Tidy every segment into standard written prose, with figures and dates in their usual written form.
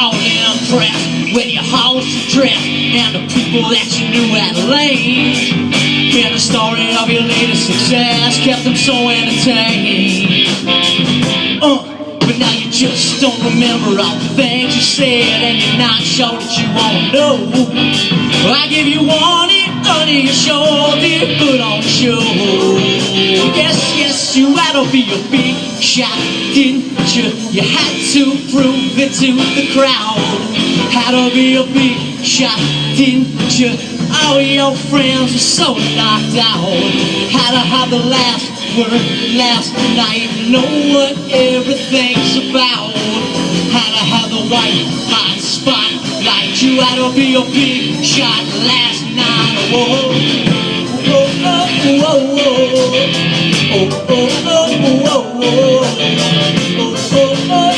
all impressed with your house dress and the people that you knew at lane. Hear the story of your latest success kept them so entertained. But now you just don't remember all the things you said, and you're not sure that you won't know. I give you warning under your shoulder, put on the show. Yes, yes, you had to be a big shot, didn't you? You had to prove it to the crowd. Had to be a big shot, didn't you? All your friends were so knocked out. Had to have the last word last night. Know what everything's about. Had to have the white hot spotlight. You had to be a big shot last night. Whoa, whoa, whoa, whoa, whoa, oh, oh, oh, whoa, whoa, oh, oh, oh,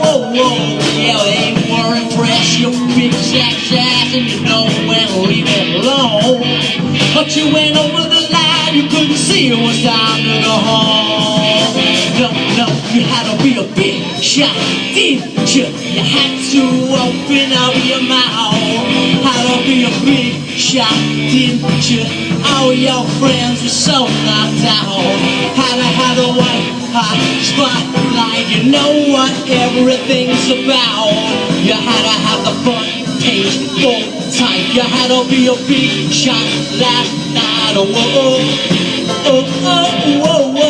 whoa, whoa. Yeah, they were impressed. Your big sex ass, and you know when to leave it alone. But you went over the line, you couldn't see it was time to go home. No, no, you had to be a big shot, didn't you? You had to open up your mouth. Had to be a big shot, didn't you? All your friends were so knocked out. Had to have the white hot spotlight. You know what everything's about. You had to have the front page full type. You had to be a big shot last night. Oh, whoa, oh, oh, whoa, whoa.